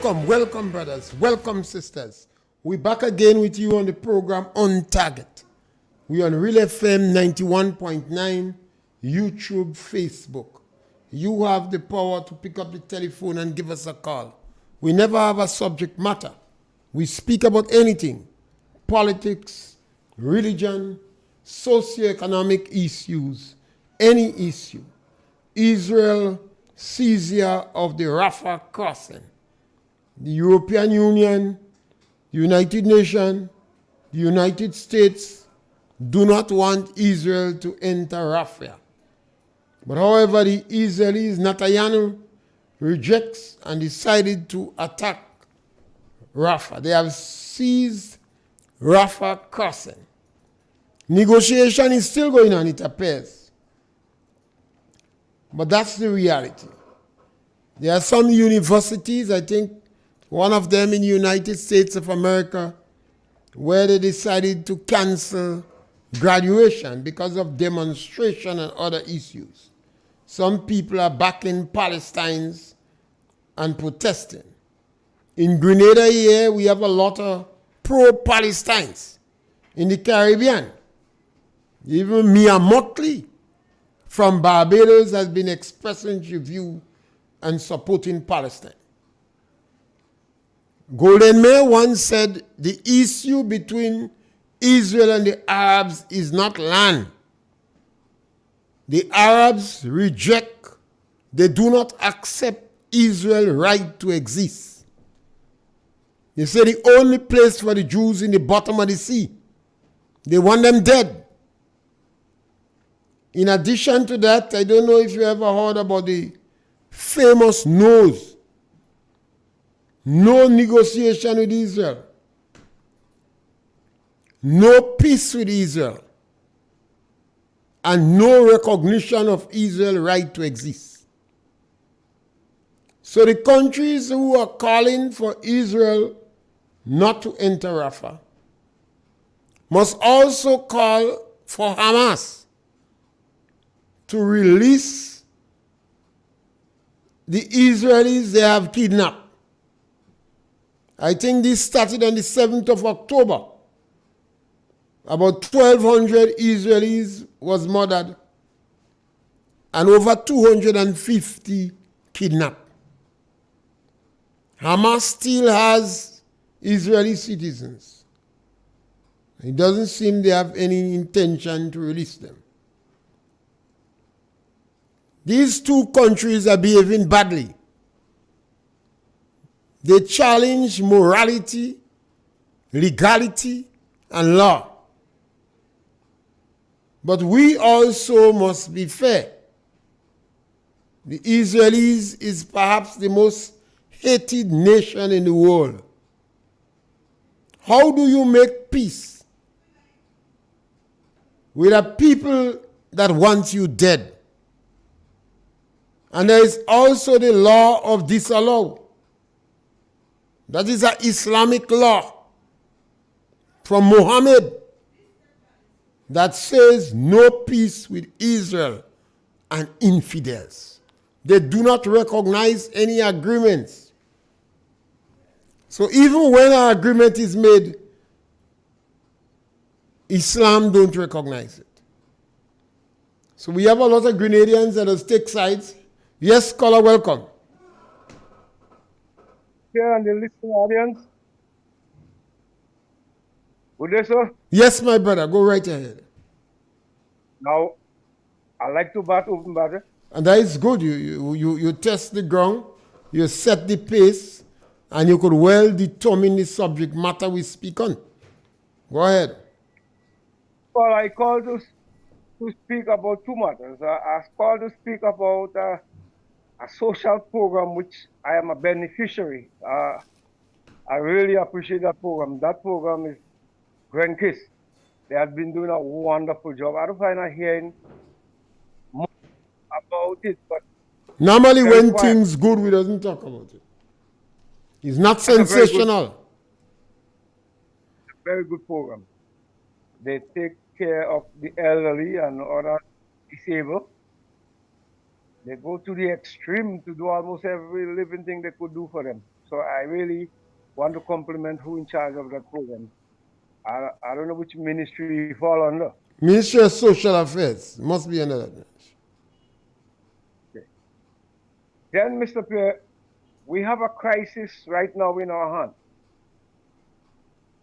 Welcome, brothers. Welcome, sisters. We're back again with you on the program On Target. We're on RealFM 91.9, YouTube, Facebook. You have the power to pick up the telephone and give us a call. We never have a subject matter. We speak about anything: politics, religion, socioeconomic issues, any issue. Israel, seizure of the Rafah crossing. The European Union, the United Nations, the United States do not want Israel to enter Rafah. But however, the Israelis, Netanyahu, rejects and decided to attack Rafah. They have seized Rafah crossing. Negotiation is still going on, it appears. But that's the reality. There are some universities, I think one of them in the United States of America, where they decided to cancel graduation because of demonstration and other issues. Some people are back in Palestine and protesting. In Grenada here, we have a lot of pro-Palestinians. In the Caribbean, even Mia Motley from Barbados has been expressing her view and supporting Palestine. Golden Mayer once said the issue between Israel and the Arabs is not land. The Arabs reject, they do not accept Israel's right to exist. They say the only place for the Jews in the bottom of the sea. They want them dead. In addition to that, I don't know if you ever heard about the famous no's. No negotiation with Israel. No peace with Israel. And no recognition of Israel's right to exist. So the countries who are calling for Israel not to enter Rafah must also call for Hamas to release the Israelis they have kidnapped. I think this started on the 7th of October. About 1,200 Israelis was murdered and over 250 kidnapped. Hamas still has Israeli citizens. It doesn't seem they have any intention to release them. These two countries are behaving badly. They challenge morality, legality, and law. But we also must be fair. The Israelis is perhaps the most hated nation in the world. How do you make peace with a people that want you dead? And there is also the law of disallow. That is an Islamic law from Muhammad that says no peace with Israel and infidels. They do not recognize any agreements. So even when an agreement is made, Islam don't recognize it. So we have a lot of Grenadians that will take sides. Yes, caller, welcome. Here and the listening audience. Good day, sir. Yes, my brother, go right ahead. Now, I like to bat open battle. And that is good. You test the ground, you set the pace, and you could well determine the subject matter we speak on. Go ahead. Well, I called to speak about two matters. I called to speak about a social program which I am a beneficiary. I really appreciate that program. That program is Grand Kiss. They have been doing a wonderful job. I don't find hearing much about it, but normally when things good, we doesn't talk about it. It's not sensational. Very good program. They take care of the elderly and other disabled. They go to the extreme to do almost every living thing they could do for them. So I really want to compliment who in charge of that program. I don't know which ministry you fall under. Ministry of Social Affairs. Must be another. Okay. Then, Mr. Pierre, we have a crisis right now in our hand.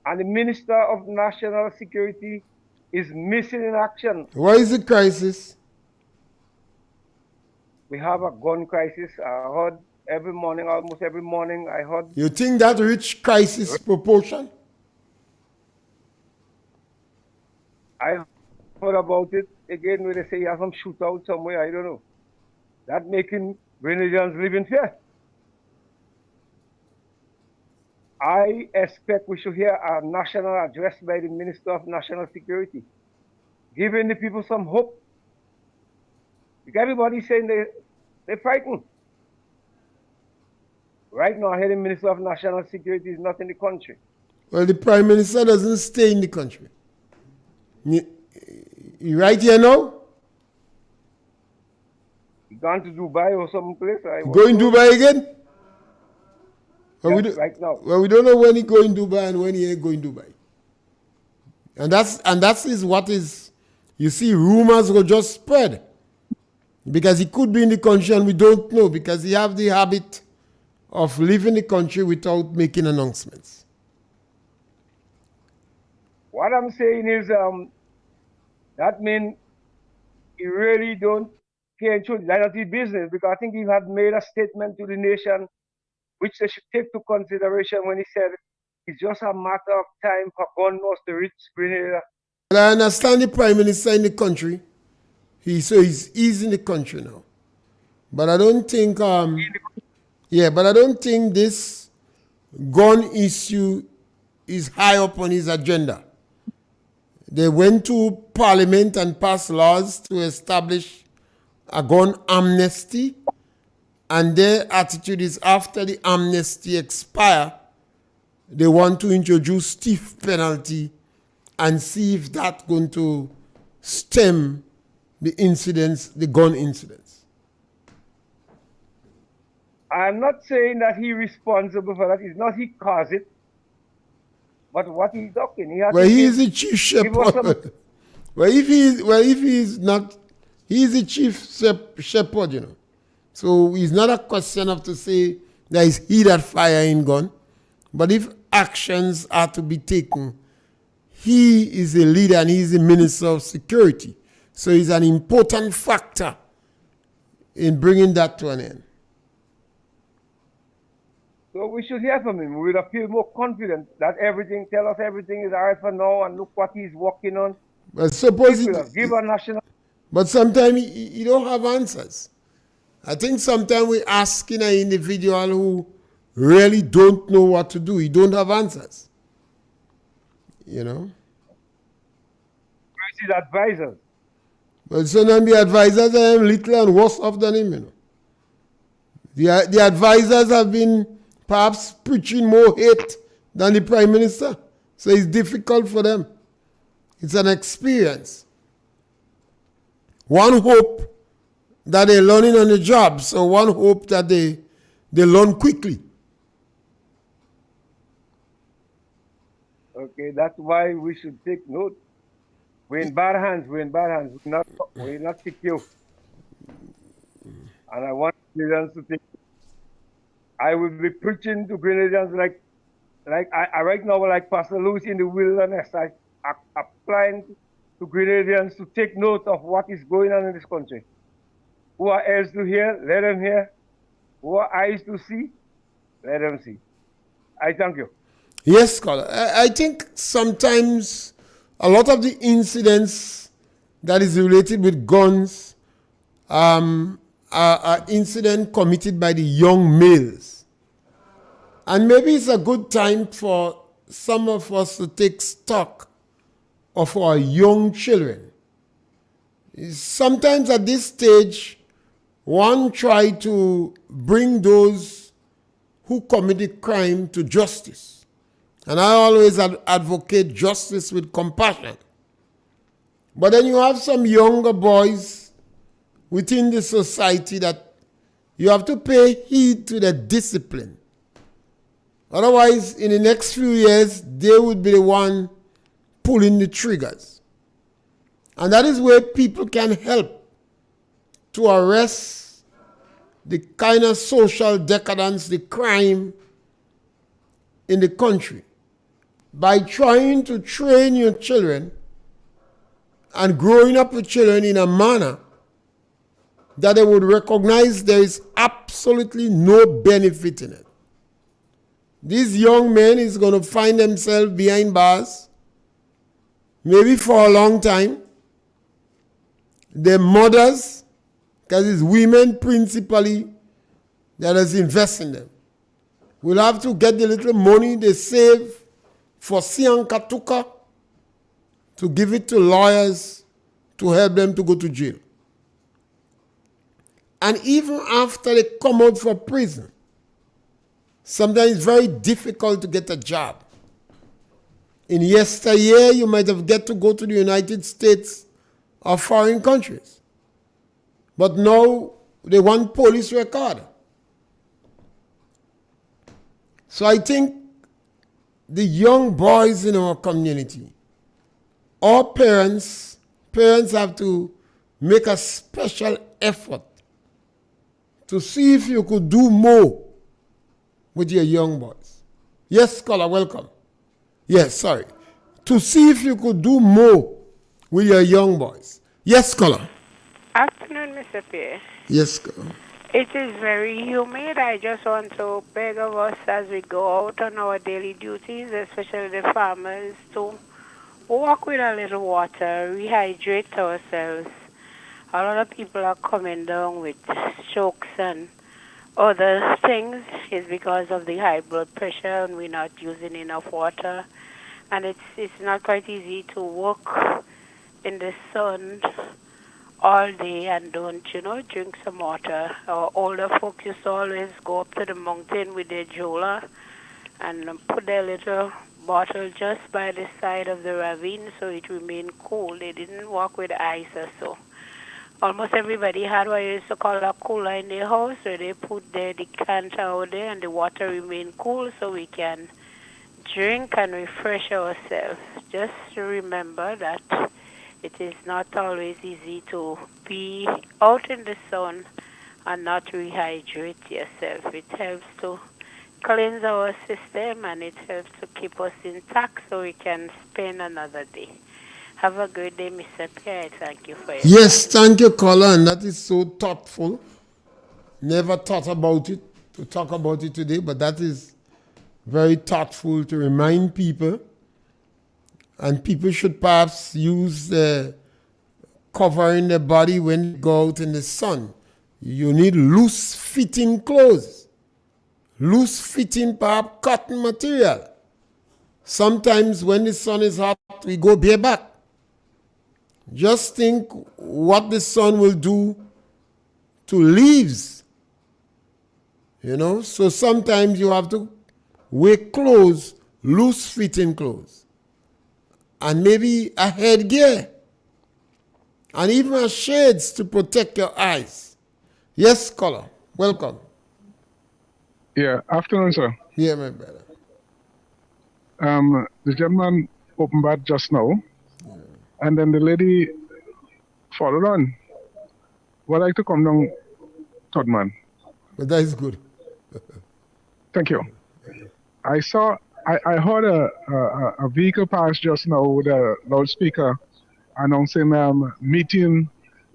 And the Minister of National Security is missing in action. What is the crisis? We have a gun crisis. I heard every morning, almost every morning, I heard. You think that reach crisis proportion? I heard about it again where they say you have some shootout somewhere, I don't know. That making Grenadians live in fear. I expect we should hear a national address by the Minister of National Security, giving the people some hope. Because everybody's saying they're frightened. Right now, I hear the Minister of National Security is not in the country. Well, the Prime Minister doesn't stay in the country. You right here now? He gone to Dubai or someplace. Going Dubai again? Well, yes, right now. Well, we don't know when he going Dubai and when he ain't going Dubai. And that is what is, you see, rumors will just spread. Because he could be in the country and we don't know because he have the habit of leaving the country without making announcements. What I'm saying is that means he really don't care into loyalty business because I think he had made a statement to the nation which they should take to consideration when he said it's just a matter of time for gun laws to reach Grenada. Well, I understand the Prime Minister in the country. He's in the country now. But I don't think but I don't think this gun issue is high up on his agenda. They went to Parliament and passed laws to establish a gun amnesty, and their attitude is after the amnesty expire, they want to introduce stiff penalty and see if that's going to stem the incidents, the gun incidents. I'm not saying that he's responsible for that. It's not he caused it. But what he's talking, he is the chief shepherd. If he's not, he's the chief shepherd, you know. So it's not a question of to say that it's he that fire in gun. But if actions are to be taken, he is a leader and he's the Minister of Security. So he's an important factor in bringing that to an end. So we should hear from him. We would feel more confident that tell us everything is all right for now and look what he's working on. But suppose give a national. But sometimes he don't have answers. I think sometimes we're asking an individual who really don't know what to do. He don't have answers. You know? Where's his advisors? But sometimes the advisors are little and worse off than him, you know. The advisors have been perhaps preaching more hate than the Prime Minister. So it's difficult for them. It's an experience. One hope that they're learning on the job, so one hope that they learn quickly. Okay, that's why we should take note. We're in bad hands. We're not secure. And I want Grenadians to think. I will be preaching to Grenadians like I right now, like Pastor Louis in the wilderness. I applying to Grenadians to take note of what is going on in this country. Who are ears to hear, let them hear. Who are eyes to see, let them see. I thank you. Yes, scholar. I think sometimes a lot of the incidents that is related with guns are incidents committed by the young males. And maybe it's a good time for some of us to take stock of our young children. Sometimes at this stage, one try to bring those who committed crime to justice. And I always advocate justice with compassion. But then you have some younger boys within the society that you have to pay heed to the discipline. Otherwise, in the next few years, they would be the one pulling the triggers. And that is where people can help to arrest the kind of social decadence, the crime in the country, by trying to train your children and growing up with children in a manner that they would recognize there is absolutely no benefit in it. These young men is going to find themselves behind bars, maybe for a long time. Their mothers, because it's women principally that is investing in them, will have to get the little money they save for Siankatuka to give it to lawyers to help them to go to jail. And even after they come out from prison, sometimes it's very difficult to get a job. In yesteryear, you might have get to go to the United States or foreign countries. But now they want police record. So I think the young boys in our community, all parents have to make a special effort to see if you could do more with your young boys. Yes, scholar, welcome. Yes, sorry. To see if you could do more with your young boys. Yes, scholar. Afternoon, Mr. Pierre. Yes, scholar. It is very humid. I just want to beg of us as we go out on our daily duties, especially the farmers, to walk with a little water, rehydrate ourselves. A lot of people are coming down with strokes and other things. It's because of the high blood pressure and we're not using enough water. And it's not quite easy to walk in the sun all day and don't, drink some water. Our older folks used to always go up to the mountain with their jola and put their little bottle just by the side of the ravine so it remained cool. They didn't walk with ice or so. Almost everybody had what you used to call a cooler in their house where they put their decanter out there and the water remained cool so we can drink and refresh ourselves. Just remember that it is not always easy to be out in the sun and not rehydrate yourself. It helps to cleanse our system and it helps to keep us intact so we can spend another day. Have a good day, Mr. Pierre. Thank you for your Yes, thank you, caller, and that is so thoughtful. Never thought about it, to talk about it today, but that is very thoughtful to remind people. And people should perhaps use covering their body when they go out in the sun. You need loose-fitting clothes. Loose-fitting, perhaps cotton material. Sometimes when the sun is hot, we go bareback. Just think what the sun will do to leaves. So sometimes you have to wear clothes, loose-fitting clothes. And maybe a headgear. And even a shades to protect your eyes. Yes, caller. Welcome. Yeah, afternoon, sir. Yeah, my brother. The gentleman opened that just now, and then the lady followed on. Would like to come down, third man. But that is good. Thank you. I heard a vehicle pass just now with a loudspeaker announcing meeting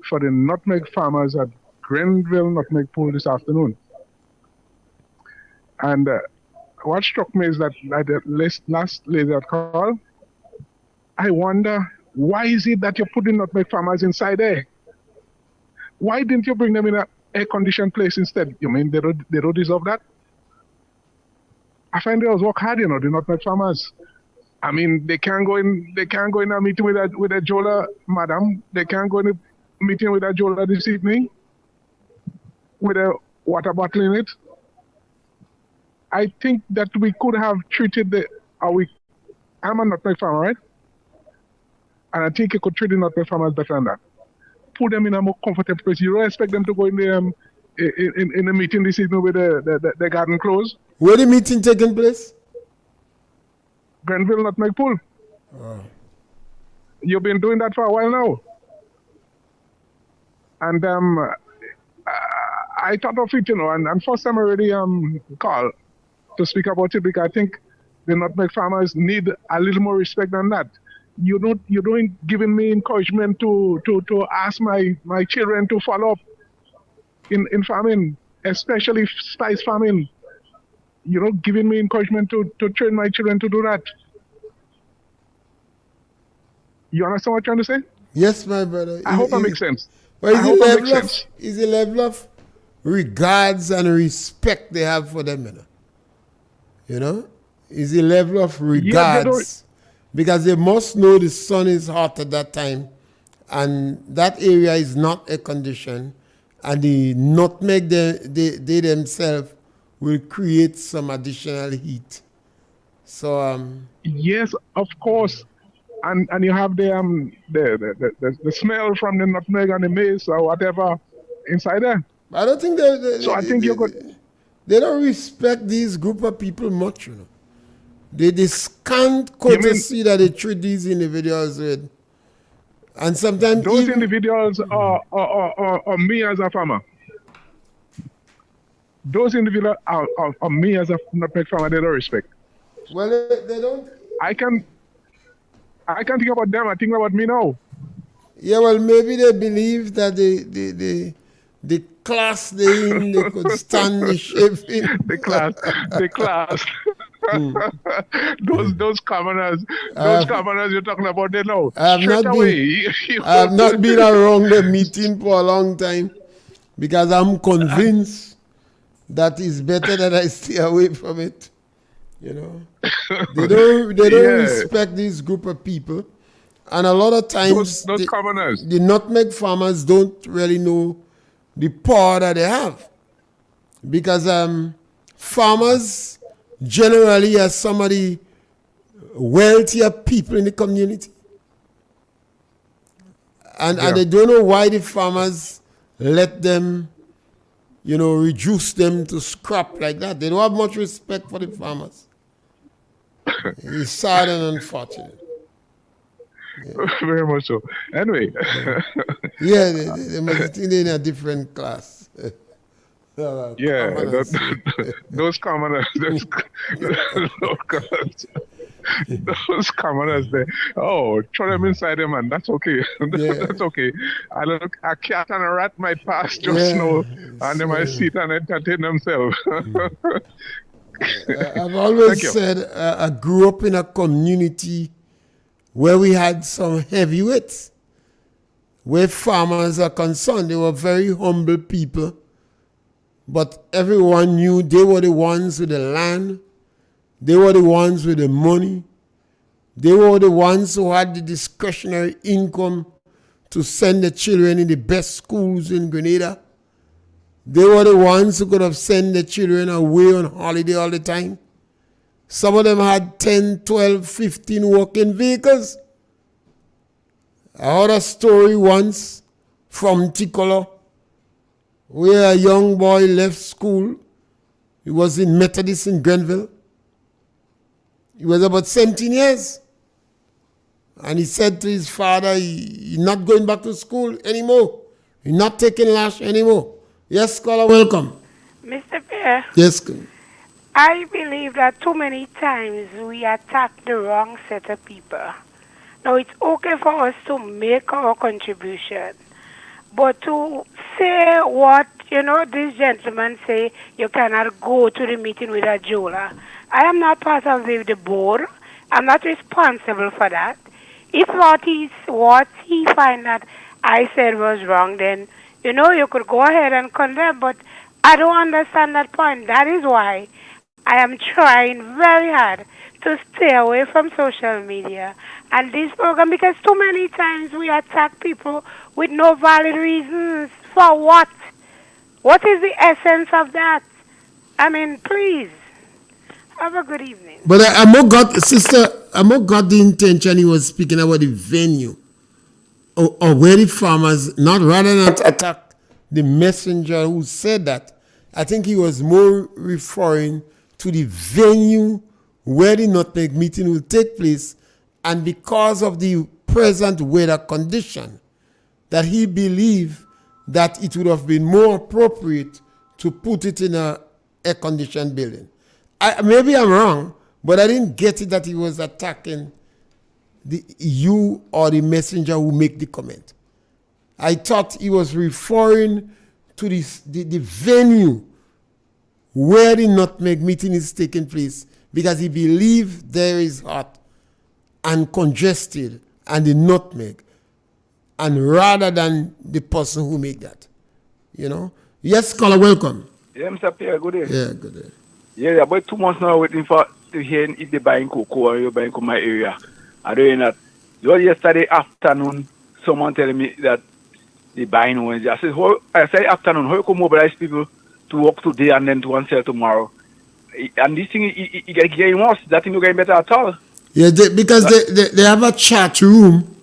for the nutmeg farmers at Grenville Nutmeg Pool this afternoon. And what struck me is that like the last lady that called, I wonder, why is it that you're putting nutmeg farmers inside there? Why didn't you bring them in an air-conditioned place instead? You mean they don't deserve that? I find they always work hard, the nutmeg farmers. I mean, they can't go in a meeting with a Jola, madam. They can't go in a meeting with a Jola this evening with a water bottle in it. I think that we could have treated I'm a nutmeg farmer, right? And I think you could treat the nutmeg farmers better than that. Put them in a more comfortable place. You don't expect them to go in the in the meeting this evening with the garden closed. Where the meeting taking place? Grenville Nutmeg Pool. Oh. You've been doing that for a while now. And I thought of it, and first time I already called to speak about it, because I think the nutmeg farmers need a little more respect than that. You don't giving me encouragement to ask my children to follow up in farming, especially spice farming. You're not giving me encouragement to train my children to do that. You understand what I'm trying to say? Yes, my brother. I hope that makes sense. But is the level of regards and respect they have for them, you know? Is the level of regards, because they must know the sun is hot at that time, and that area is not air conditioned, and the nutmeg they themselves will create some additional heat. So yes, of course. And you have the smell from the nutmeg and the maize or whatever inside there. I don't think they don't respect these group of people much, you know. They scant courtesy that they treat these individuals with. And sometimes those individuals are me as a farmer. Those individuals are me as a nutmeg farmer, they don't respect. Well, they don't. I can't think about them. I think about me now. Yeah, well, maybe they believe that the class they in, they could stand the shaving. the class. Those commoners, you're talking about, they know. I have not been around the meeting for a long time, because I'm convinced that it's better that I stay away from it. You know, they don't respect this group of people, and a lot of times those commoners, the nutmeg farmers don't really know the power that they have, because farmers generally are some of the wealthier people in the community, and they don't know why the farmers let them, reduce them to scrap like that. They don't have much respect for the farmers. It's sad and unfortunate. Yeah. Very much so. Anyway. Yeah, they must think they're in a different class. Yeah, those commoners, those commoners there. Oh, throw them inside them, man. That's okay. That's okay. A cat and a rat might pass just now, and they might sit and entertain themselves. I've always said I grew up in a community where we had some heavyweights. Where farmers are concerned, they were very humble people, but everyone knew they were the ones with the land, they were the ones with the money, they were the ones who had the discretionary income to send the children in the best schools in Grenada. They were the ones who could have sent the children away on holiday all the time. Some of them had 10, 12, 15 working vehicles. I heard a story once from Ticolo where a young boy left school. He was in Methodist in Grenville. He was about 17 years. And he said to his father, he's not going back to school anymore. He's not taking lash anymore. Yes, scholar, welcome. Mr. Pierre. Yes. I believe that too many times we attack the wrong set of people. Now, it's okay for us to make our contribution, but to say what, this gentleman say, you cannot go to the meeting with a jeweler. I am not part of the board. I'm not responsible for that. If what he find that I said was wrong, then, you could go ahead and condemn, but I don't understand that point. That is why I am trying very hard to stay away from social media and this program, because too many times we attack people with no valid reasons. For what? What is the essence of that? I mean, please. Have a good evening. But Amo got the intention he was speaking about the venue or where the farmers, rather than attack the messenger who said that, I think he was more referring to the venue where the nutmeg meeting will take place, and because of the present weather condition, that he believed that it would have been more appropriate to put it in a air-conditioned building. Maybe I'm wrong, but I didn't get it that he was attacking you or the messenger who make the comment. I thought he was referring to the venue where the nutmeg meeting is taking place, because he believed there is hot and congested and the nutmeg, and rather than the person who made that. You know? Yes, caller, welcome. Yeah, Mr. Pierre, good day. Yeah, good day. Yeah, about 2 months now waiting to hear if they're buying cocoa or you're buying cocoa in my area. I don't know that. Just yesterday afternoon, someone telling me that they're buying ones. I said afternoon, how you can mobilize people to work today and then to one sell tomorrow? And this thing, it getting worse. That thing not getting better at all. Yeah, because they have a chat room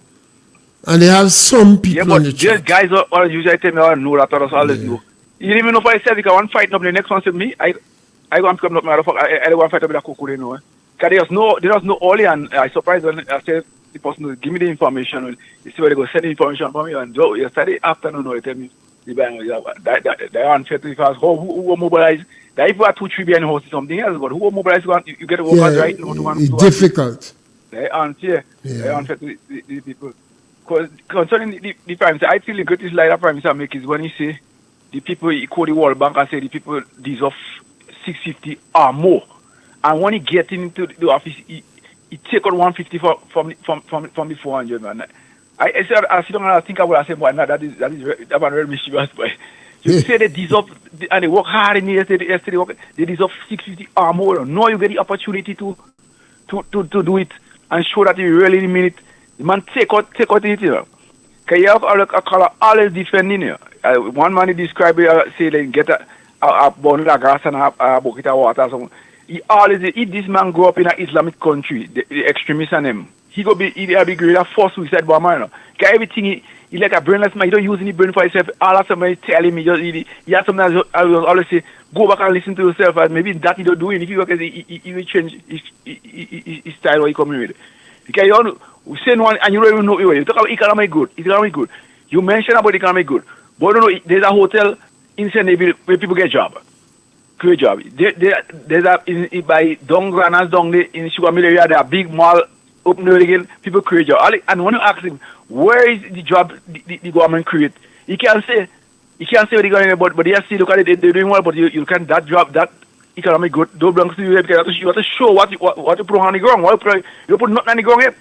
and they have some people on the chat. Yeah, but guys are usually tell me, I know that others always know. You didn't even know if I said, if I want to fight up the next one, said me, I go and come up, I don't want to fight up with a cocoa, you know. Because there's no only, and I surprised when I said, the person give me the information, you see where they go send the information for me, and yesterday afternoon, they tell me, they are unfair to because who will mobilize? That if you are 2-3 behind the house is something else, but who will mobilize? You get the workers right now. It's difficult. They are unfair. They are unfair to the people. Because concerning the Prime Minister, I feel the greatest lie that Prime Minister make is when he say the people, he call the World Bank and say the people deserve 650 or more. And when he get into the office, he take out 150 from the 400, man. I sit down and I think about it, I say, boy, no, that is very mischievous, boy. You say they deserve, and they work hard in yesterday they deserve 650 or more. Now you get the opportunity to do it and show that you really mean it. The man take out it, you know. Because you have a color always defending you. One man he described it, say they get a bundle of grass and a bucket of water or something. If this man grow up in an Islamic country, the extremists and them, he'll be great at first suicide bomber, you know. Because everything he like a brainless man, he don't use any brain for himself. All of somebody telling me, he has something that I will always say, go back and listen to yourself, and maybe that he don't do it. If you work, he will change his style or he come with. Because you say one and you don't even know it. You talk about economic good. You mention about economic good. But you know, there's a hotel in St. David where people get job. Create job. There's a by Granas down there in Sugar Mill area, there are big mall open there again, people create job. And when you ask him, where is the job the government create? He can't say what they're going but they still look at it, they're doing well, but you can't that job, that economic good don't belong to you because you have to show what you put on the ground. You put nothing on the ground yet.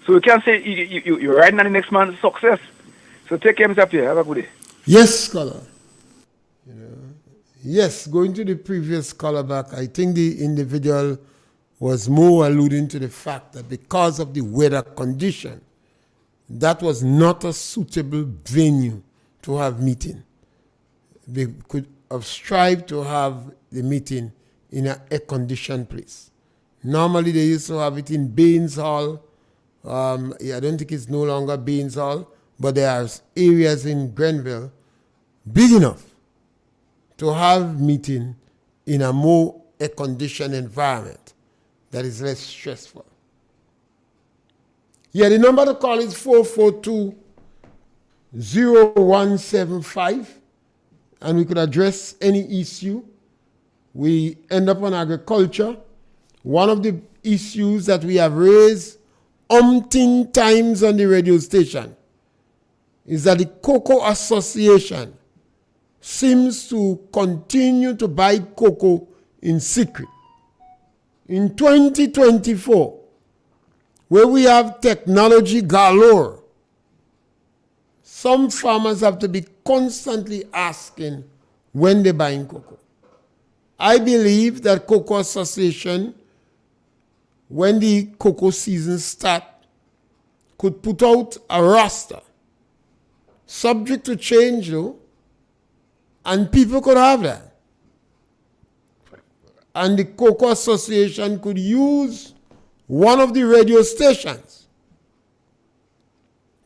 So you can't say you're riding on the next man's success. So take care, Mr. Pierre. Have a good day. Yes, scholar. Yes, going to the previous caller back, I think the individual was more alluding to the fact that because of the weather condition, that was not a suitable venue to have meeting. They could have strived to have the meeting in an air-conditioned place. Normally, they used to have it in Baines Hall. I don't think it's no longer Baines Hall, but there are areas in Grenville big enough to have meeting in a more air-conditioned environment that is less stressful. Yeah, the number to call is 442-0175, and we could address any issue. We end up on agriculture. One of the issues that we have raised umpteen times on the radio station is that the Cocoa Association seems to continue to buy cocoa in secret. In 2024, where we have technology galore, some farmers have to be constantly asking when they're buying cocoa. I believe that Cocoa Association, when the cocoa season starts, could put out a roster, subject to change though, and people could have that. And the Cocoa Association could use one of the radio stations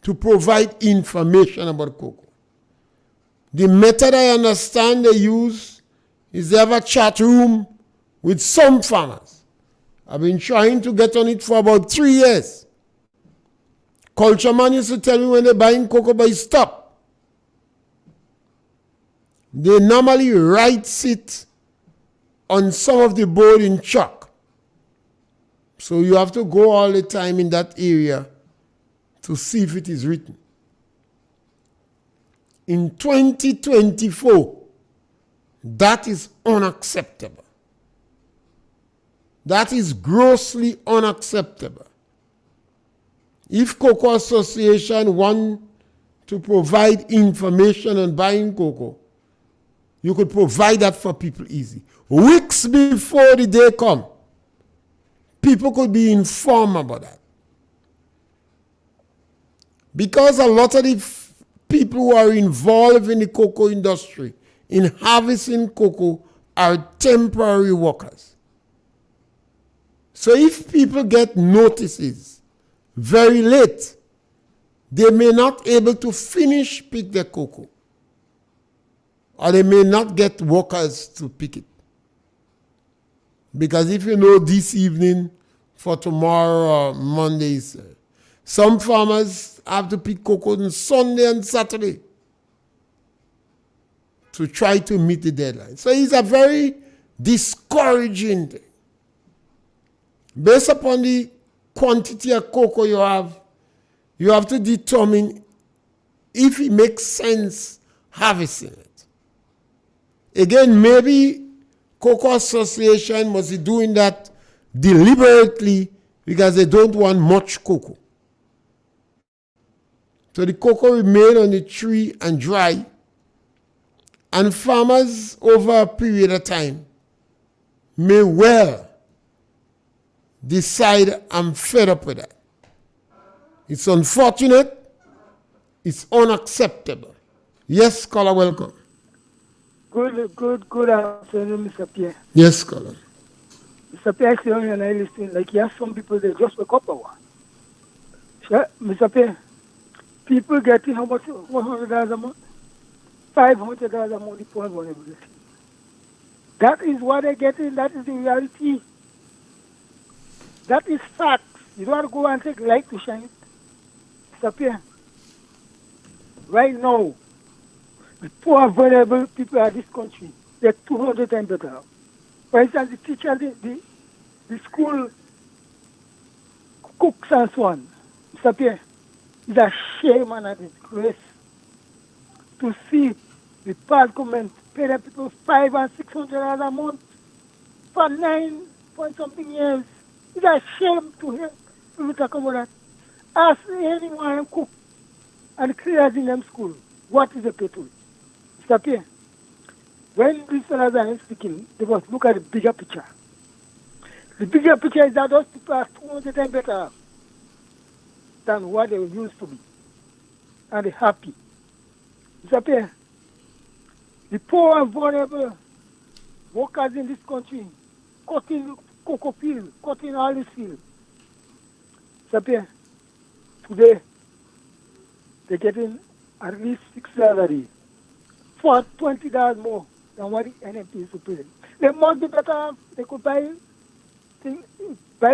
to provide information about cocoa. The method I understand they use is they have a chat room with some farmers. I've been trying to get on it for about 3 years. Culture man used to tell me when they're buying cocoa, but stop. They normally write it on some of the board in chalk. So you have to go all the time in that area to see if it is written. In 2024, that is unacceptable. That is grossly unacceptable. If Cocoa Association want to provide information on buying cocoa, you could provide that for people easy. Weeks before the day come, people could be informed about that. Because a lot of the people who are involved in the cocoa industry, in harvesting cocoa, are temporary workers. So if people get notices very late, they may not able to finish pick the cocoa, or they may not get workers to pick it. Because if you know this evening for tomorrow or Mondays, some farmers have to pick cocoa on Sunday and Saturday to try to meet the deadline. So it's a very discouraging thing. Based upon the quantity of cocoa you have to determine if it makes sense harvesting it. Again, maybe Cocoa Association must be doing that deliberately because they don't want much cocoa. So the cocoa remain on the tree and dry, and farmers over a period of time may well decide, I'm fed up with that. It's unfortunate. It's unacceptable. Yes, caller, welcome. Good afternoon, Mr. Pierre. Yes, caller. Mr. Pierre, and I listen, like, yes, some people, they just wake up a while. Sure, Mr. Pierre, people getting how much? $100 a month? $500 a month, the poor one every day. That is what they're getting. That is the reality. That is facts. You don't have to go and take light to shine it. Mr. Pierre, right now, the poor, vulnerable people of this country, they're 200 times better. For instance, the teacher, the school cooks and so on. Mr. Pierre, it's a shame and a disgrace to see the past government pay the people $500 and $600 a month for 9 point something years. It's a shame to hear people talk about that. Ask anyone who cook and clears in them school, what is the pay to it? Mr. Pierre, when these fellows are speaking, they must look at the bigger picture. The bigger picture is that those people are 200 times better than what they used to be. And they're happy. Mr. Pierre, the poor and vulnerable workers in this country, cutting cocoa field, cutting all this field. Mr. Pierre, today, they're getting at least $6 a day. For $20 more than what the NMP is to pay them. They must be better off. They could buy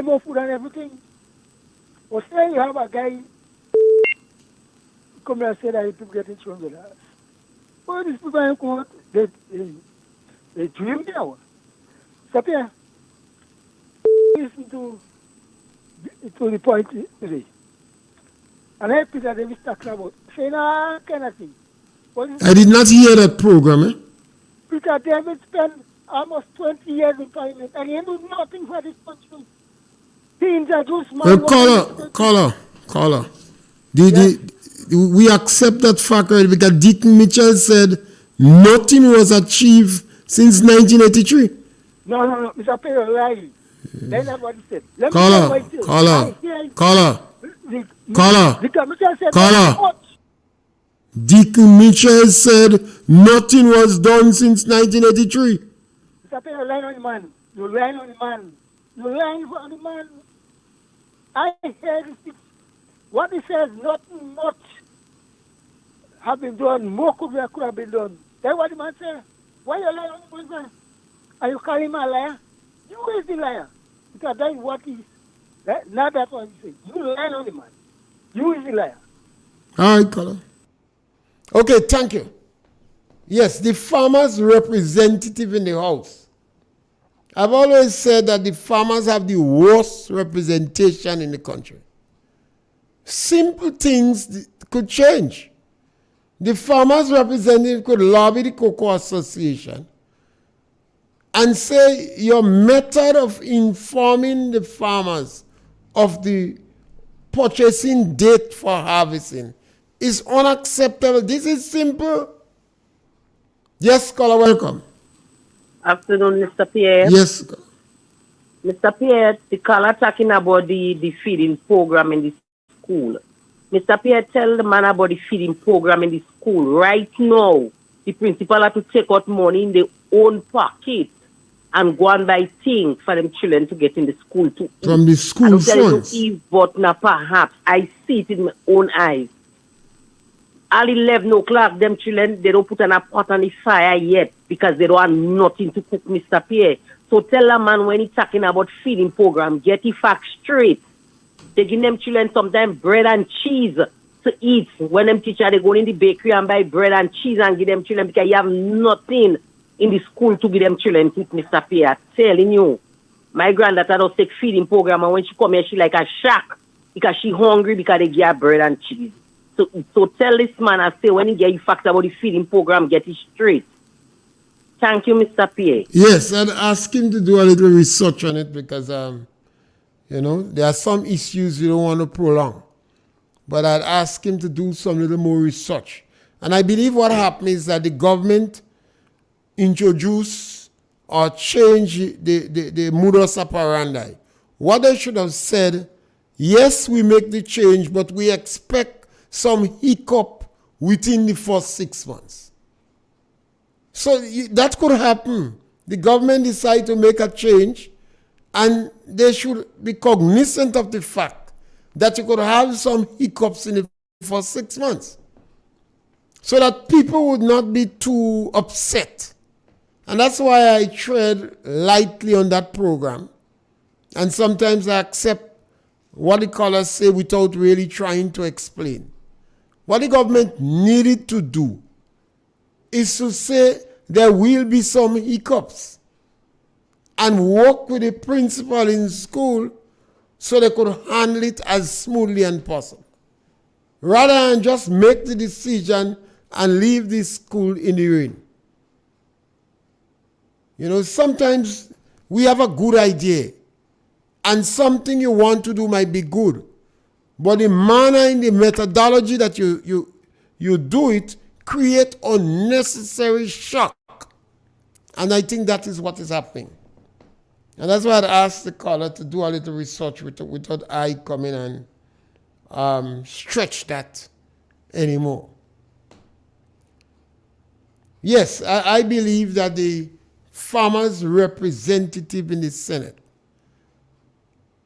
more food and everything. But say you have a guy come here and say that people getting $200. Well, these people in court, they dream now. So, Pierre, listen to the point today. And I Peter Davis talking about saying all kind of things. I did not hear that program, eh? Peter David spent almost 20 years in parliament and he did nothing for this country. He introduced caller. We accept that fact already because Deacon Mitchell said nothing was achieved since 1983. No, Mr. Pierre, right. That's not what he said. Caller. Deacon Mitchell said nothing was done since 1983. Mr. Pierre, you're lying on the man. You're lying on the man. I heard this. What he says, nothing much have been done, more could have been done. That's what the man say. Why you lying on the man? Are you calling him a liar? You is the liar. Because that is what he that, not that's what he said. You lying on the man. You is the liar. All right, Colin. Okay, thank you. Yes, the farmers' representative in the House. I've always said that the farmers have the worst representation in the country. Simple things could change. The farmers' representative could lobby the Cocoa Association and say your method of informing the farmers of the purchasing date for harvesting is unacceptable. This is simple. Yes, caller, welcome. Afternoon, Mr. Pierre. Yes. Mr. Pierre, the caller talking about the feeding program in the school. Mr. Pierre, tell the man about the feeding program in the school. Right now, the principal have to take out money in their own pocket and go and buy things for them children to get in the school to eat. From the school funds? But now perhaps I see it in my own eyes. All 11 o'clock, them children, they don't put on a pot on the fire yet because they don't have nothing to cook, Mr. Pierre. So tell a man when he's talking about feeding program, get the facts straight. They give them children sometimes bread and cheese to eat. When them teacher, they go in the bakery and buy bread and cheese and give them children because you have nothing in the school to give them children to eat, Mr. Pierre. I'm telling you. My granddaughter does take feeding program and when she come here, she like a shock because she hungry because they give her bread and cheese. So tell this man, I say, when he get you facts about the feeding program, get it straight. Thank you, Mr. Pierre. Yes, and ask him to do a little research on it because, there are some issues you don't want to prolong. But I'd ask him to do some little more research. And I believe what happened is that the government introduce or change the modus operandi. What they should have said, yes, we make the change, but we expect some hiccup within the first 6 months. So that could happen. The government decide to make a change and they should be cognizant of the fact that you could have some hiccups in the first 6 months so that people would not be too upset. And that's why I tread lightly on that program. And sometimes I accept what the callers say without really trying to explain. What the government needed to do is to say there will be some hiccups and work with the principal in school so they could handle it as smoothly as possible. Rather than just make the decision and leave the school in the rain. Sometimes we have a good idea and something you want to do might be good. But the manner and the methodology that you do it create unnecessary shock. And I think that is what is happening. And that's why I'd ask the caller to do a little research without I coming and stretch that anymore. Yes, I believe that the farmers' representative in the Senate,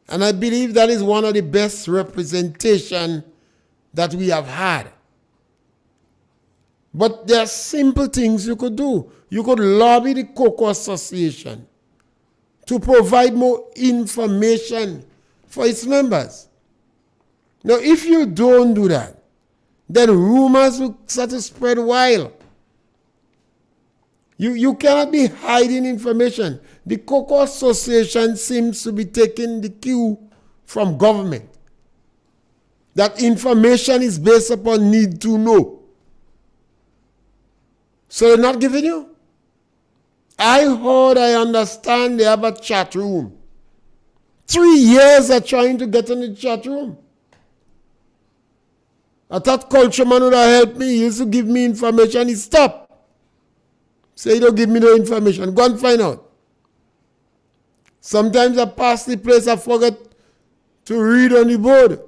and I believe that is one of the best representation that we have had. But there are simple things you could do. You could lobby the Cocoa Association to provide more information for its members. Now, if you don't do that, then rumors will start to spread wild. You cannot be hiding information. The Cocoa Association seems to be taking the cue from government. That information is based upon need to know. So they're not giving you? I understand they have a chat room. 3 years they're trying to get in the chat room. I thought Culture Man would have helped me. He used to give me information. He stopped. Say, don't give me no information. Go and find out. Sometimes I pass the place, I forget to read on the board.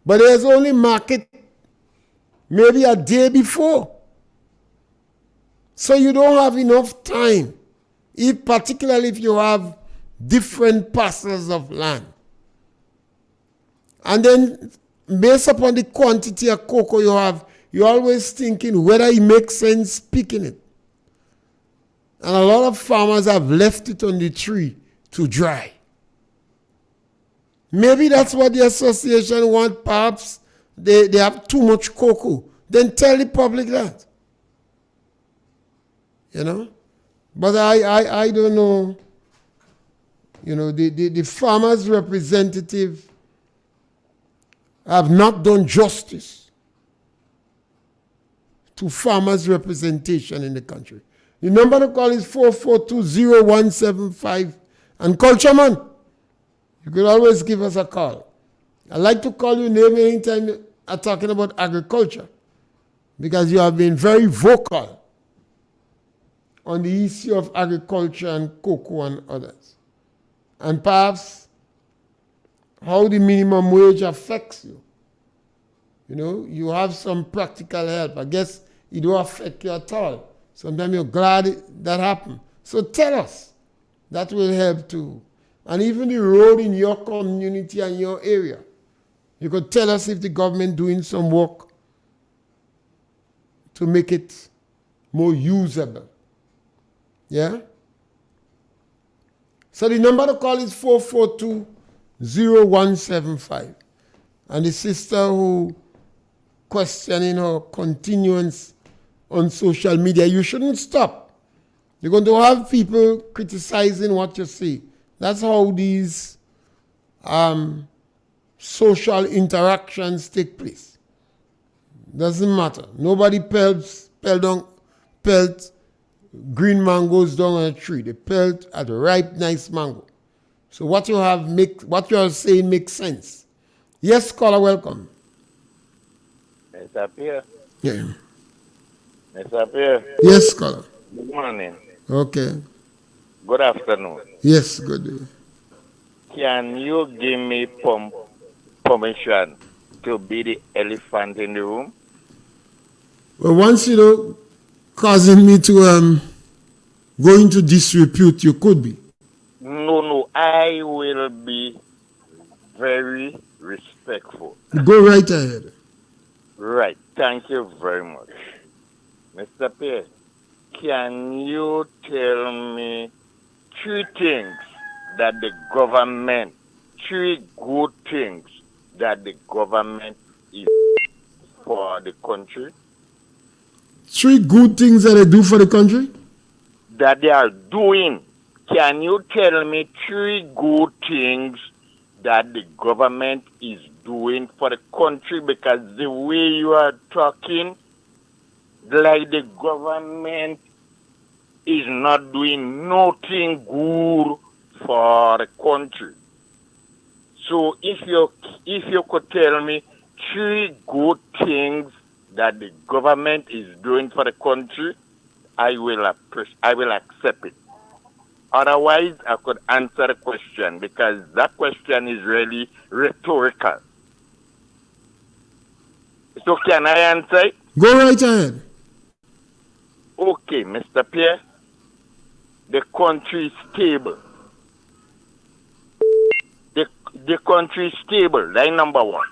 But there's only market maybe a day before. So you don't have enough time, particularly if you have different parcels of land. And then based upon the quantity of cocoa you have, you're always thinking whether it makes sense picking it. And a lot of farmers have left it on the tree to dry. Maybe that's what the association want. Perhaps they have too much cocoa. Then tell the public that. You know? But I don't know. You know, the farmers' representative have not done justice to farmers' representation in the country. The number to call is 4420175. And Cultureman, you could always give us a call. I like to call your name anytime you are talking about agriculture, because you have been very vocal on the issue of agriculture and cocoa and others. And perhaps how the minimum wage affects you. You know, you have some practical help. I guess it don't affect you at all. Sometimes you're glad that happened. So tell us. That will help too. And even the road in your community and your area. You could tell us if the government doing some work to make it more usable. Yeah? So the number to call is 4420175. And the sister who questioning her continuance on social media, you shouldn't stop. You're going to have people criticizing what you say. That's how these social interactions take place. Doesn't matter. Nobody pelts green mangoes down on a tree. They pelt at a ripe, nice mango. So what you have what you are saying makes sense. Yes, caller, welcome. Mr. Pierre. Yeah. Mr. Pierre. Yes, caller. Good morning. Okay. Good afternoon. Yes, good day. Can you give me permission to be the elephant in the room? Well, once you know, causing me to go into disrepute, you could be. No, I will be very respectful. Go right ahead. Right. Thank you very much. Mr. Pierre, can you tell me three things that the government, three good things that the government is for the country? Three good things that they do for the country? That they are doing. Can you tell me three good things that the government is doing for the country? Because the way you are talking, like the government is not doing nothing good for the country. So if you could tell me three good things that the government is doing for the country, I will accept it. Otherwise, I could answer the question, because that question is really rhetorical. So can I answer it? Go right ahead. Okay, Mr. Pierre. The country is stable. The country is stable. That's number one.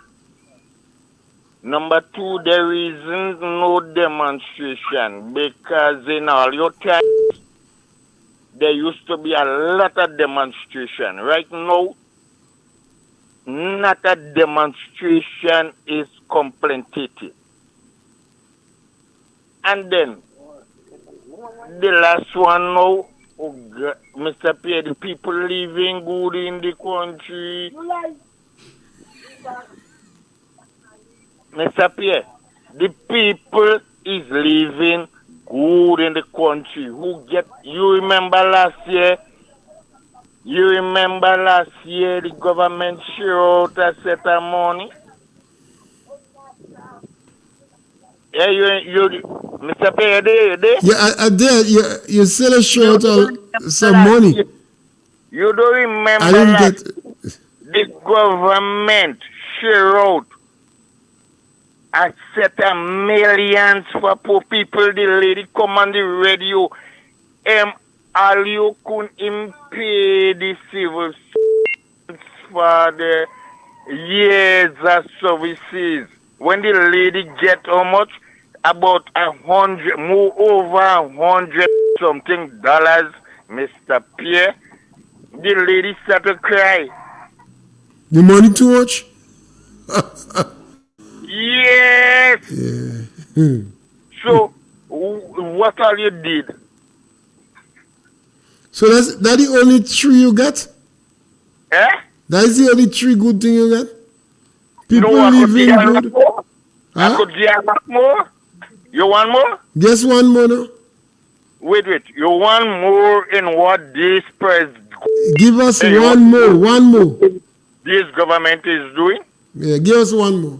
Number two, there isn't no demonstration, because in all your times, there used to be a lot of demonstration. Right now, not a demonstration is completed. And then, the last one now, oh God, Mr. Pierre, the people living good in the country. Mr. Pierre, the people is living good in the country. You remember last year the government share out a set of money? Yeah, you Mr. Pierre, you there? Yeah, I did. You still short some money. You don't remember I didn't that get the government share out a set of millions for poor people. The lady come on the radio. All you couldn't pay the civil servants for the Yes, that's services. When the lady get how much? About 100, more over 100 something dollars, Mr. Pierre. The lady started to cry. The money too much? Yes. So, what all you did? So that's the only three you get? Eh? That is the only three good thing you get? People No, I could living get a lot good. more. I Huh? could get a lot more. You want more? Guess one more now. Wait. You want more in what this Give us one more. this government is doing? Yeah, give us one more.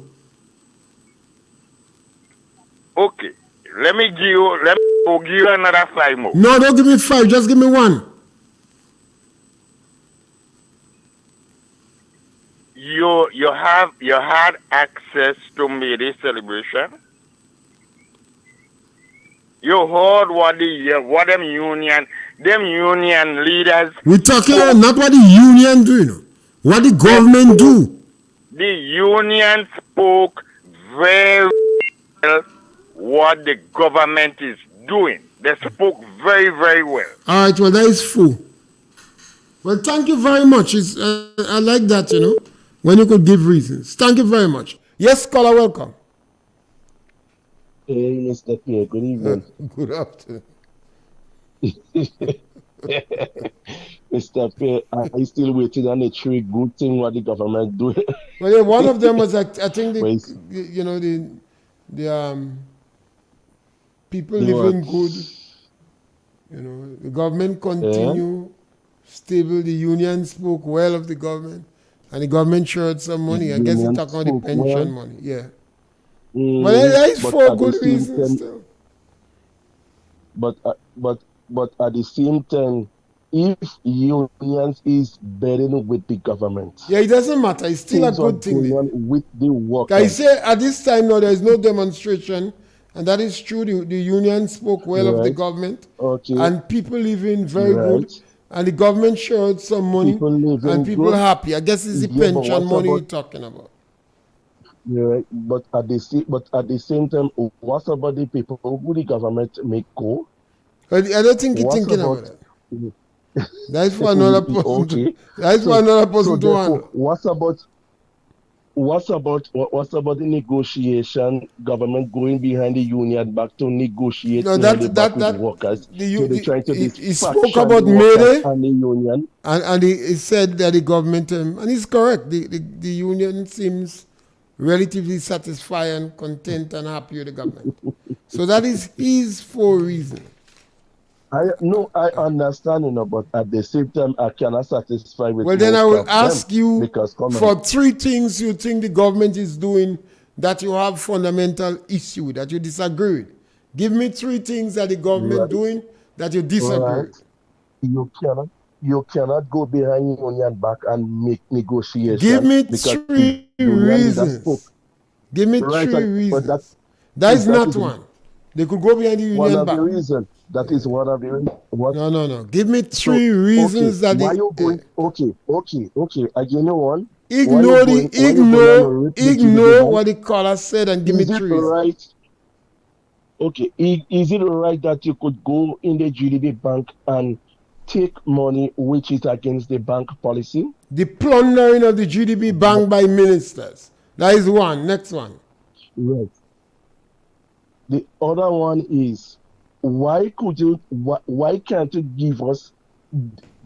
Okay. Let me give you another 5 more. No, don't give me 5, just give me 1. You had access to May Day celebration. You heard what them union leaders. We're talking about not what the union do, you know. What the government do. The union spoke very well what the government is doing. They spoke very, very well. All right, well, that is full. Well, thank you very much. I like that, you know, when you could give reasons. Thank you very much. Yes, caller, welcome. Hey, Mr. Pierre, good evening. Good afternoon. Mr. Pierre, I still waiting on the 3 good thing what the government do. Well, yeah, one of them was, I think, the people living good. You know, the government continue stable. The union spoke well of the government, and the government shared some money. I guess they talk about the pension money. Yeah. Well, there is 4 good reasons still. But at the same time, if unions is burdened with the government, yeah, it doesn't matter. It's still a good thing. With the workers. I say at this time now there is no demonstration, and that is true. The union spoke well of the government, and people living very good, and the government shared some money, and people happy. I guess it's the pension money you're talking about. Yeah, but at the same time, what about the people who the government make go? I don't think you're thinking about that. That's for another person. That's for another person to handle. What's about the negotiation? Government going behind the union back to negotiate with workers. He spoke about May Day and the union, and he said that the government, and he's correct. The union seems relatively satisfied and content and happy with the government. So that is his 4 reasons. I understand, you know, but at the same time, I cannot satisfy with. Well, then I will ask you for 3 things you think the government is doing that you have fundamental issue that you disagree with. Give me 3 things that the government doing that you disagree with. You cannot go behind union back and make negotiations. Give me 3 reasons. Give me 3 reasons. That is not one. They could go behind the union back. That is one of the reasons. No. Give me 3 reasons that why you going? Okay. I give you one. Ignore what the caller said and give me 3 reasons. Right? Okay. Is it right that you could go in the GDP bank and take money which is against the bank policy? The plundering of the GDP bank by ministers. That is one. Next one. Right. The other one is, why can't you give us,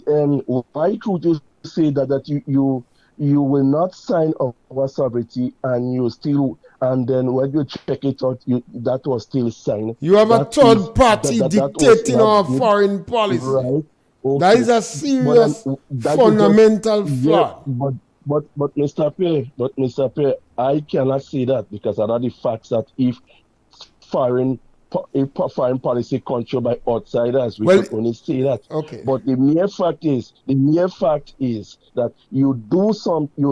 why could you say that you will not sign our sovereignty and then when you check it out, that was still signed. You have a third party dictating our foreign policy. Right. Okay. That is a serious fundamental flaw. But Mr. Pierre, I cannot say that because I know the facts that if foreign policy controlled by outsiders, we can only say that. Okay. But the mere fact is that you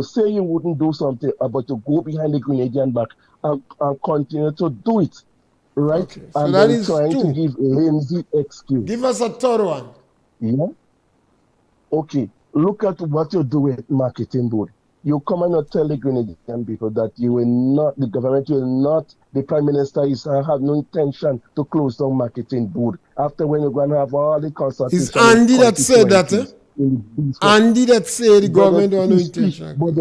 say you wouldn't do something, but to go behind the Grenadian back and continue to do it, right? Okay. So and that is trying 2. To give lazy excuse. Give us a third one. Yeah. Okay. Look at what you do with marketing board. you come and not tell the Grenadian people that you will not, the government will not, the Prime Minister is have no intention to close down marketing board. After when you're going to have all the consultation. It's Andy that said that, eh? Andy that said the government have no intention. But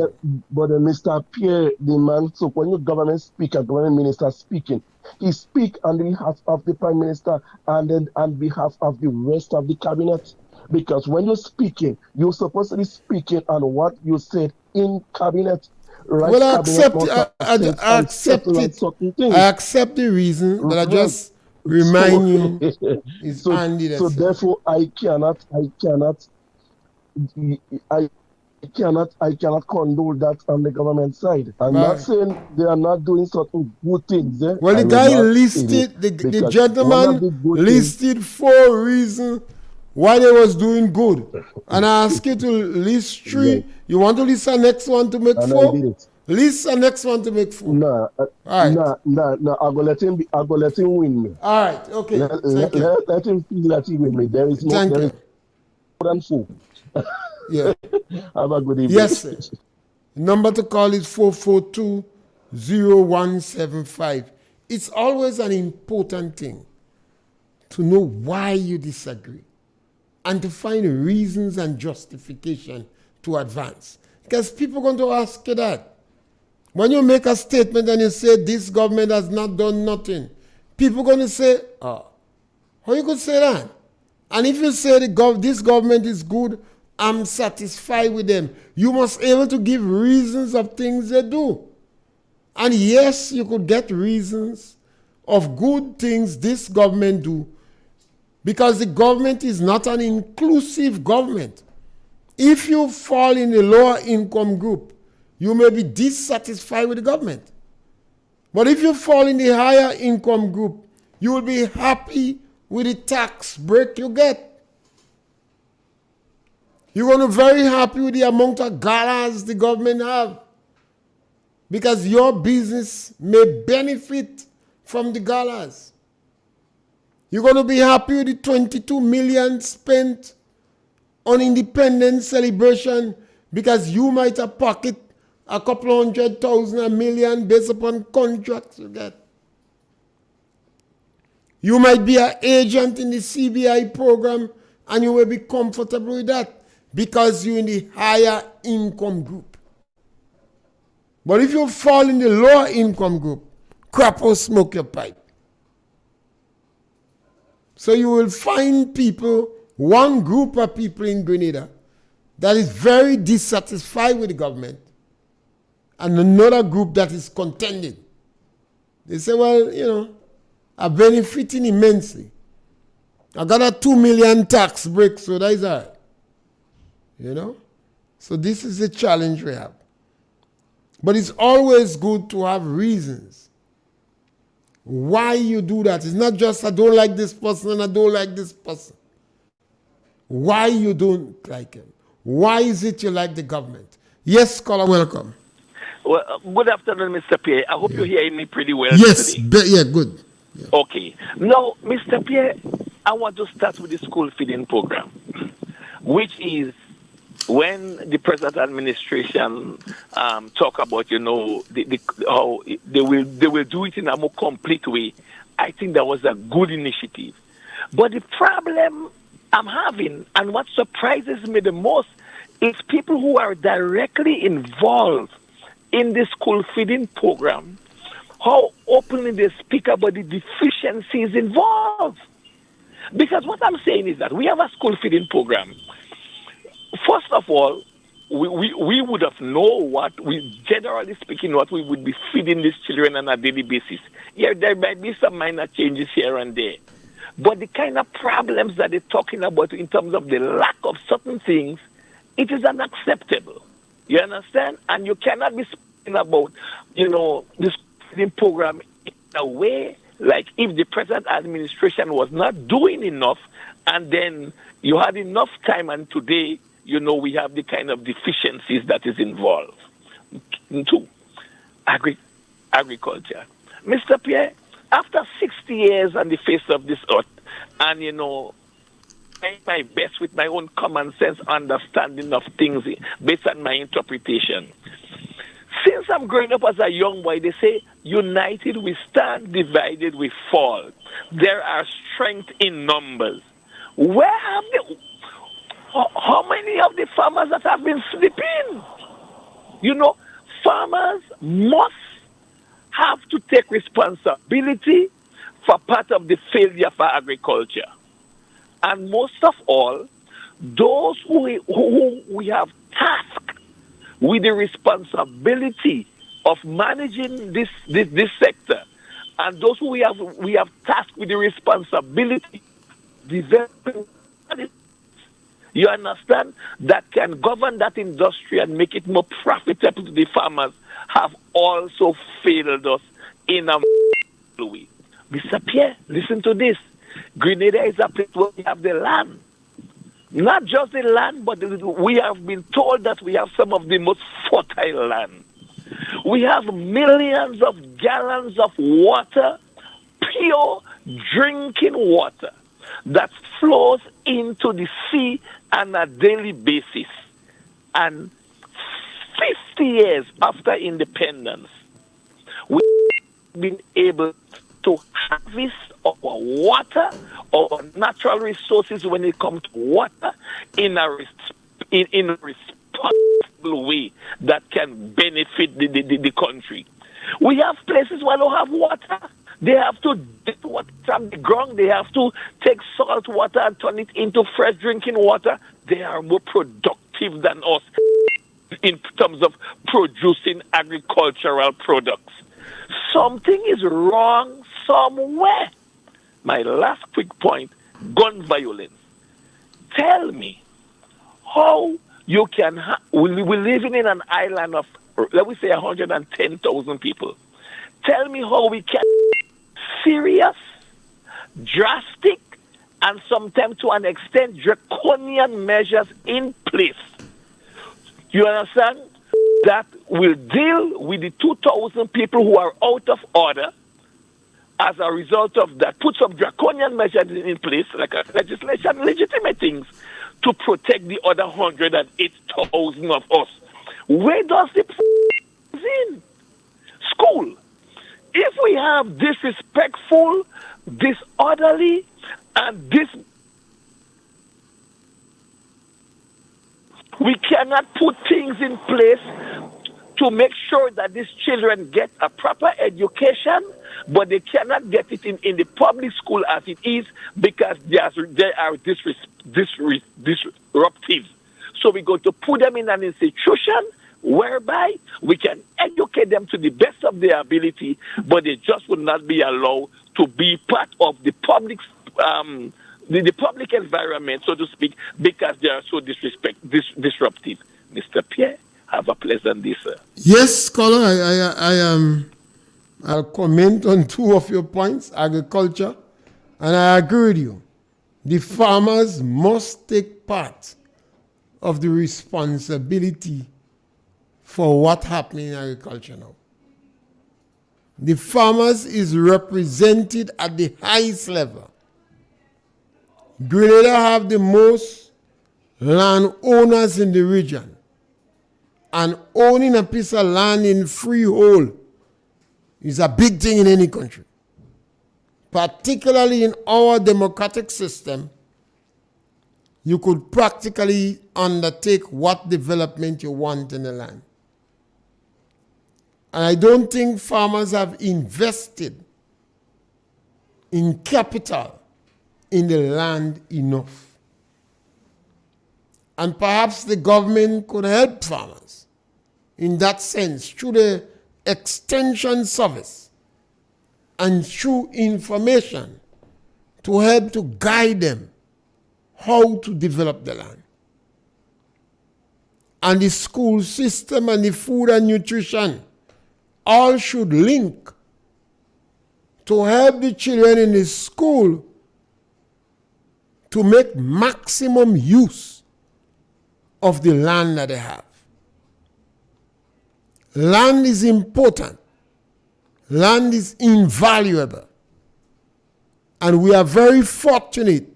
Mr. Pierre, the man, so when your government speaker, government minister speaking, he speak on behalf of the Prime Minister and then on behalf of the rest of the cabinet. Because when you're speaking, you're supposed to be speaking on what you said in cabinet. Right? Well, I accept it. I accept it. I accept the reason, but I just remind you it's Andy that so said. Therefore, I cannot condone that on the government side. I'm not saying they are not doing certain good things. Well, the guy listed, the gentleman listed 4 reasons why they was doing good. And I ask you to list 3. Yeah. You want to list the next one to make 4? List the next one to make 4. No, I'm gonna let him win me. All right, okay. Let him feel that he win me. There is more than 4. Yeah. Have a good evening. Yes, sir. Number to call is 442-0175. It's always an important thing to know why you disagree and to find reasons and justification to advance. Because people are going to ask you that. When you make a statement and you say this government has not done nothing, people are going to say, oh, how you could say that? And if you say this government is good, I'm satisfied with them, you must be able to give reasons of things they do. And yes, you could get reasons of good things this government do, because the government is not an inclusive government. If you fall in the lower income group, you may be dissatisfied with the government. But if you fall in the higher income group, you will be happy with the tax break you get. You're going to be very happy with the amount of galas the government have, because your business may benefit from the galas. You're going to be happy with the 22 million spent on independence celebration, because you might have pocket a couple 100,000, $1 million based upon contracts you get. You might be an agent in the CBI program and you will be comfortable with that because you're in the higher income group. But if you fall in the lower income group, crap or smoke your pipe. So you will find people, one group of people in Grenada that is very dissatisfied with the government, and another group that is contending. They say, well, you know, I'm benefiting immensely. I got a 2 million tax break, so that is all right. You know? So this is the challenge we have. But it's always good to have reasons why you do that. It's not just I don't like this person and I don't like this person. Why you don't like him? Why is it you like the government? Yes, caller, welcome. Well, good afternoon, Mr. Pierre. I hope you're hearing me pretty well today. Yes, good. Yeah. Okay. Now, Mr. Pierre, I want to start with the school feeding program, which is when the present administration talk about, you know, how they will do it in a more complete way. I think that was a good initiative. But the problem I'm having, and what surprises me the most, is people who are directly involved in the school feeding program, how openly they speak about the deficiencies involved. Because what I'm saying is that we have a school feeding program. First of all, we would have known what we, generally speaking, what we would be feeding these children on a daily basis. Yeah, there might be some minor changes here and there. But the kind of problems that they're talking about in terms of the lack of certain things, it is unacceptable. You understand? And you cannot be speaking about, you know, this program in a way like if the present administration was not doing enough and then you had enough time and today, you know, we have the kind of deficiencies that is involved. 2, agriculture. Mr. Pierre, after 60 years on the face of this earth, and, you know, trying my best with my own common sense understanding of things based on my interpretation. Since I'm growing up as a young boy, they say, united we stand, divided we fall. There are strength in numbers. Where have they, how many of the farmers that have been sleeping? You know, farmers must have to take responsibility for part of the failure for agriculture. And most of all, those who we have tasked with the responsibility of managing this sector, and those who we have tasked with the responsibility of developing, you understand, that can govern that industry and make it more profitable to the farmers, have also failed us in a way. Mr. Pierre, listen to this. Grenada is a place where we have the land. Not just the land, but we have been told that we have some of the most fertile land. We have millions of gallons of water, pure drinking water, that flows into the sea on a daily basis. And 50 years after independence, we've been able to harvest our water, our natural resources when it comes to water in a responsible way that can benefit the country. We have places where they don't have water. They have to get water from the ground. They have to take salt water and turn it into fresh drinking water. They are more productive than us in terms of producing agricultural products. Something is wrong somewhere. My last quick point, gun violence. Tell me how you can... we're living in an island of, let me say, 110,000 people. Tell me how we can... serious, drastic, and sometimes to an extent draconian measures in place. You understand? That will deal with the 2,000 people who are out of order. As a result of that, put some draconian measures in place, like a legislation, legitimate things, to protect the other 108,000 of us. Where does it in? School. If we have disrespectful, disorderly, and we cannot put things in place to make sure that these children get a proper education, but they cannot get it in the public school as it is because they are disruptive. So we're going to put them in an institution whereby we can educate them to the best of their ability, but they just would not be allowed to be part of the public the public environment, so to speak, because they are so disruptive. Mr. Pierre, have a pleasant day, sir. Yes, scholar, I'll comment on two of your points, agriculture, and I agree with you. The farmers must take part of the responsibility for what happening in agriculture now. The farmers is represented at the highest level. Grenada have the most landowners in the region. And owning a piece of land in freehold is a big thing in any country. Particularly in our democratic system, you could practically undertake what development you want in the land. And I don't think farmers have invested in capital in the land enough. And perhaps the government could help farmers in that sense through the extension service and through information to help to guide them how to develop the land. And the school system and the food and nutrition all should link to help the children in the school to make maximum use of the land that they have. Land is important. Land is invaluable. And we are very fortunate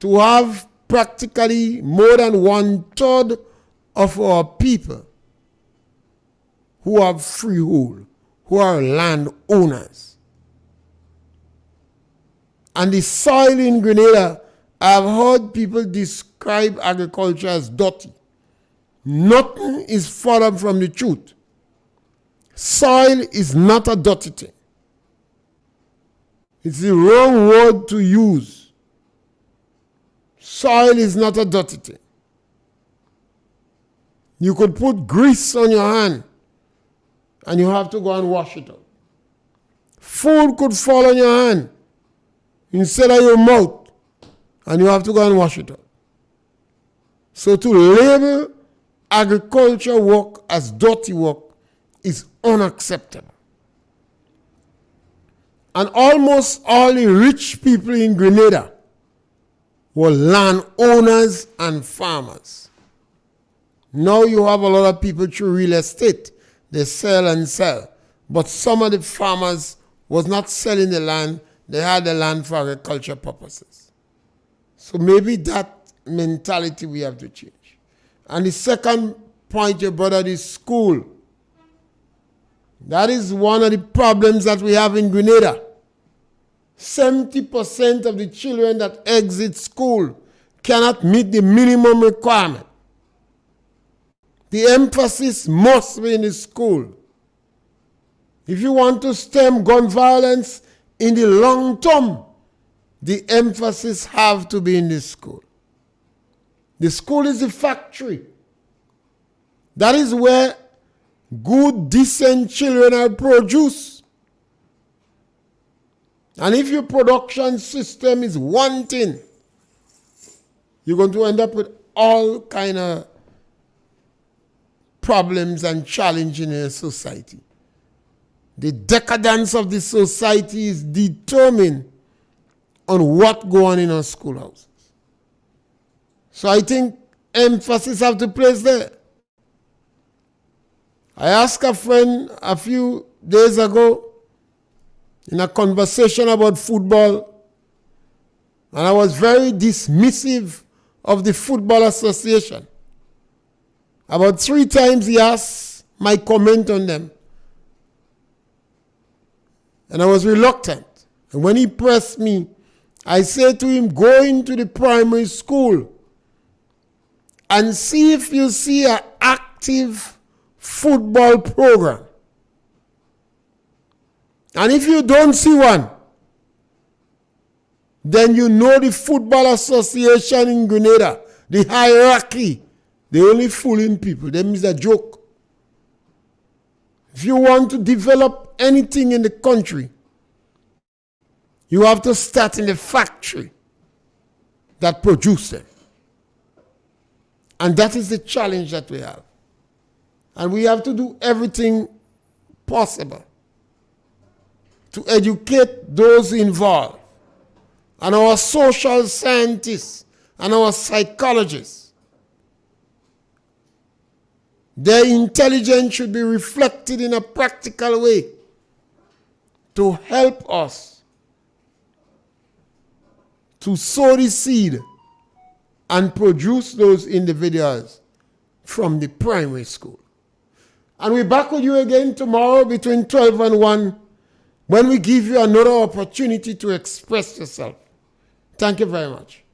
to have practically more than 1/3 of our people who have freehold, who are landowners. And the soil in Grenada, I've heard people describe agriculture as dirty. Nothing is further from the truth. Soil is not a dirty thing. It's the wrong word to use. Soil is not a dirty thing. You could put grease on your hand and you have to go and wash it out. Food could fall on your hand instead of your mouth and you have to go and wash it out. So to label agriculture work as dirty work is unacceptable. And almost all the rich people in Grenada were landowners and farmers. Now you have a lot of people through real estate. They sell and sell. But some of the farmers was not selling the land. They had the land for agriculture purposes. So maybe that mentality we have to change. And the second point, your brother, is school. That is one of the problems that we have in Grenada. 70% of the children that exit school cannot meet the minimum requirement. The emphasis must be in the school. If you want to stem gun violence in the long term, the emphasis have to be in the school. The school is the factory. That is where good, decent children are produced. And if your production system is wanting, you're going to end up with all kind of problems and challenges in a society. The decadence of the society is determined on what goes on in our schoolhouses. So I think emphasis have to place there. I asked a friend a few days ago in a conversation about football, and I was very dismissive of the Football Association. About 3 times he asked my comment on them. And I was reluctant. And when he pressed me, I said to him, go into the primary school and see if you see an active football program. And if you don't see one, then you know the Football Association in Grenada, the hierarchy, they only fooling people. Them is a joke. If you want to develop anything in the country, you have to start in the factory that produces them. And that is the challenge that we have. And we have to do everything possible to educate those involved, and our social scientists and our psychologists. Their intelligence should be reflected in a practical way to help us to sow the seed and produce those individuals from the primary school. And we're back with you again tomorrow between 12 and 1 when we give you another opportunity to express yourself. Thank you very much.